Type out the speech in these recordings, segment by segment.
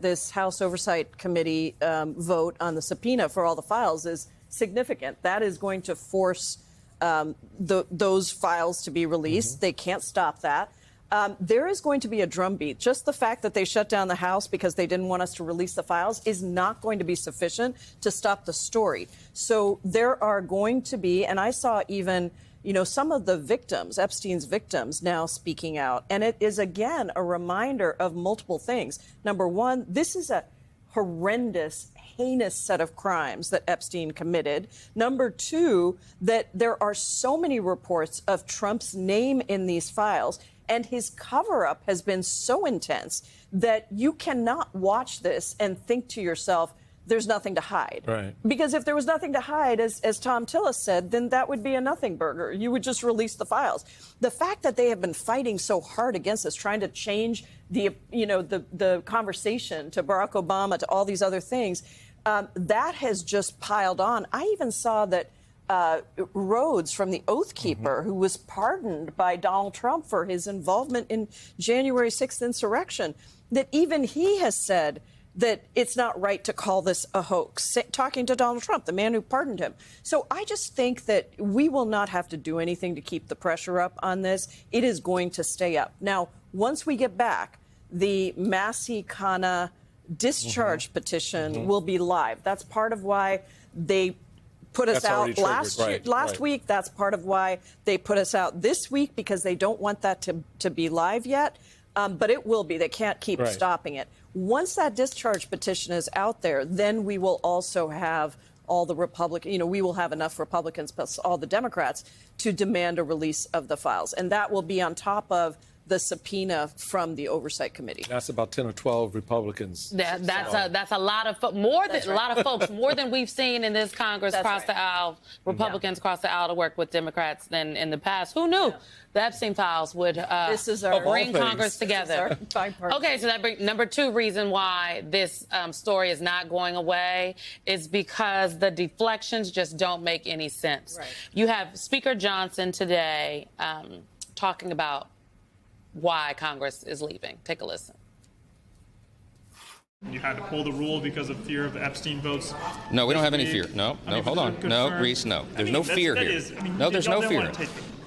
This House Oversight Committee vote on the subpoena for all the files is significant. That is going to force those files to be released. They can't stop that. There is going to be a drumbeat. Just the fact that they shut down the House because they didn't want us to release the files is not going to be sufficient to stop the story. So there are going to be, and I saw even, some of the victims, Epstein's victims, now speaking out. And it is, again, a reminder of multiple things. Number one, this is a horrendous, heinous set of crimes that Epstein committed. Number two, that there are so many reports of Trump's name in these files, and his cover-up has been so intense that you cannot watch this and think to yourself, there's nothing to hide. Right. Because if there was nothing to hide, as Tom Tillis said, then that would be a nothing burger. You would just release the files. The fact that they have been fighting so hard against this, trying to change the conversation to Barack Obama, to all these other things, that has just piled on. I even saw that Rhodes from the Oath Keeper, who was pardoned by Donald Trump for his involvement in January 6th insurrection, that even he has said that it's not right to call this a hoax, talking to Donald Trump, the man who pardoned him. So I just think that we will not have to do anything to keep the pressure up on this. It is going to stay up. Now, once we get back, the Masih Kana discharge petition will be live. That's part of why they put us out last week. That's part of why they put us out this week, because they don't want that to be live yet. But it will be. They can't keep stopping it. Once that discharge petition is out there, then we will also have all the Republicans, we will have enough Republicans plus all the Democrats to demand a release of the files. And that will be on top of the subpoena from the Oversight Committee. That's about 10 or 12 Republicans. That's a lot of a lot of folks, more than we've seen in this Congress across the aisle, Republicans across the aisle to work with Democrats than in the past. Who knew the Epstein files would bring Congress together? Okay, so that brings number two reason why this story is not going away is because the deflections just don't make any sense. Right. You have Speaker Johnson today talking about why Congress is leaving. Take a listen. You had to pull the rule because of fear of Epstein votes. No, we don't have any fear. No, hold on. No, Reese, no. There's no fear here. No, there's no fear.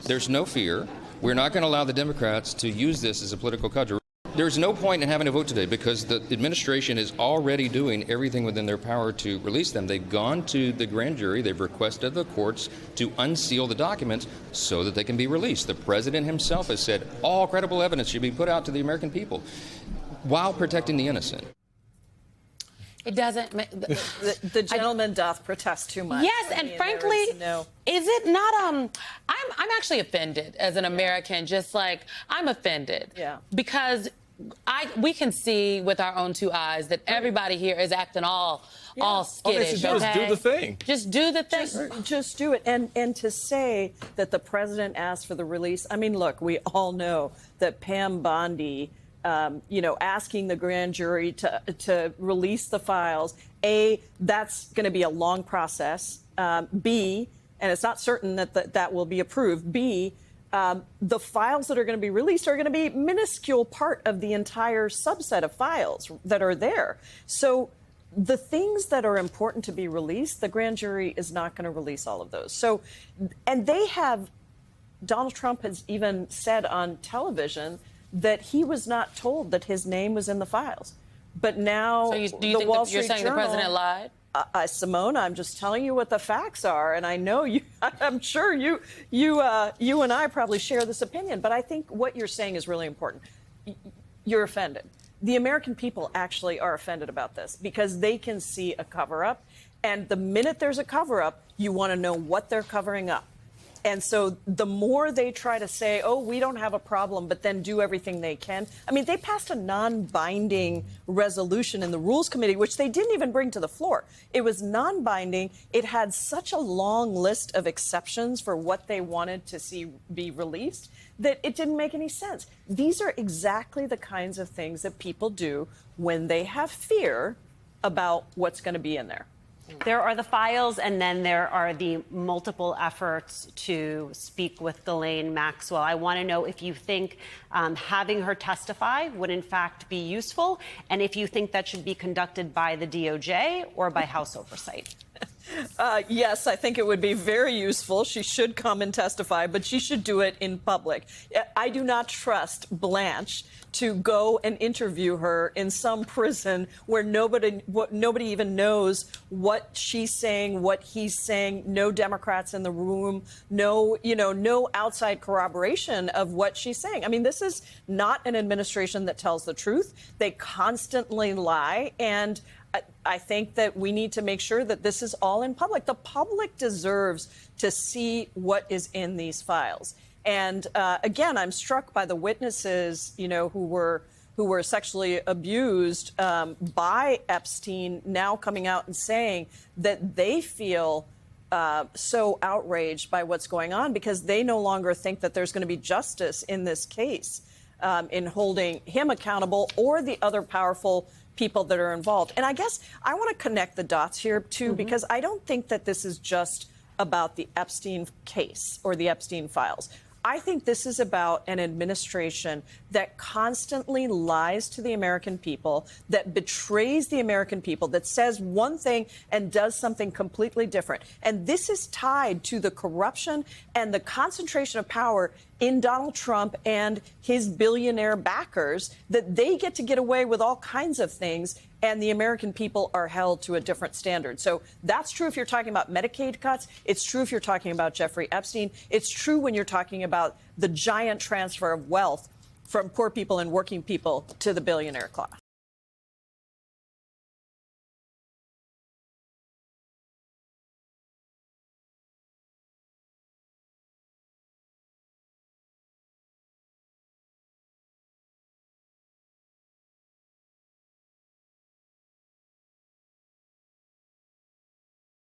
There's no fear. We're not going to allow the Democrats to use this as a political cudgel. There's no point in having a vote today because the administration is already doing everything within their power to release them. They've gone to the grand jury. They've requested the courts to unseal the documents so that they can be released. The president himself has said all credible evidence should be put out to the American people while protecting the innocent. It doesn't. The gentleman doth protest too much. Yes, and frankly, is it not? I'm actually offended as an American. Just like I'm offended. Yeah. Because we can see with our own two eyes that everybody here is acting all skittish. Just do the thing. Just do the thing. Just do it. And to say that the president asked for the release. I mean, look, we all know that Pam Bondi, asking the grand jury to release the files. A, that's going to be a long process. B, and it's not certain that will be approved. B, the files that are going to be released are going to be minuscule part of the entire subset of files that are there. So the things that are important to be released, the grand jury is not going to release all of those. So, and Donald Trump has even said on television that he was not told that his name was in the files. But now, so you're saying the president lied? Simone, I'm just telling you what the facts are, and I know you. I'm sure you and I probably share this opinion. But I think what you're saying is really important. You're offended. The American people actually are offended about this because they can see a cover-up, and the minute there's a cover-up, you want to know what they're covering up. And so the more they try to say, oh, we don't have a problem, but then do everything they can. I mean, they passed a non-binding resolution in the Rules Committee, which they didn't even bring to the floor. It was non-binding. It had such a long list of exceptions for what they wanted to see be released that it didn't make any sense. These are exactly the kinds of things that people do when they have fear about what's going to be in there. There are the files, and then there are the multiple efforts to speak with Ghislaine Maxwell. I want to know if you think having her testify would in fact be useful, and if you think that should be conducted by the DOJ or by House oversight. Yes, I think it would be very useful. She should come and testify, but she should do it in public. I do not trust Blanche to go and interview her in some prison where nobody even knows what she's saying, what he's saying, no Democrats in the room, no outside corroboration of what she's saying. I mean, this is not an administration that tells the truth. They constantly lie, and I think that we need to make sure that this is all in public. The public deserves to see what is in these files. And again, I'm struck by the witnesses, who were sexually abused by Epstein, now coming out and saying that they feel so outraged by what's going on because they no longer think that there's going to be justice in this case in holding him accountable or the other powerful people that are involved. And I guess I want to connect the dots here, too, because I don't think that this is just about the Epstein case or the Epstein files. I think this is about an administration that constantly lies to the American people, that betrays the American people, that says one thing and does something completely different. And this is tied to the corruption and the concentration of power in Donald Trump and his billionaire backers, that they get away with all kinds of things, and the American people are held to a different standard. So that's true if you're talking about Medicaid cuts. It's true if you're talking about Jeffrey Epstein. It's true when you're talking about the giant transfer of wealth from poor people and working people to the billionaire class.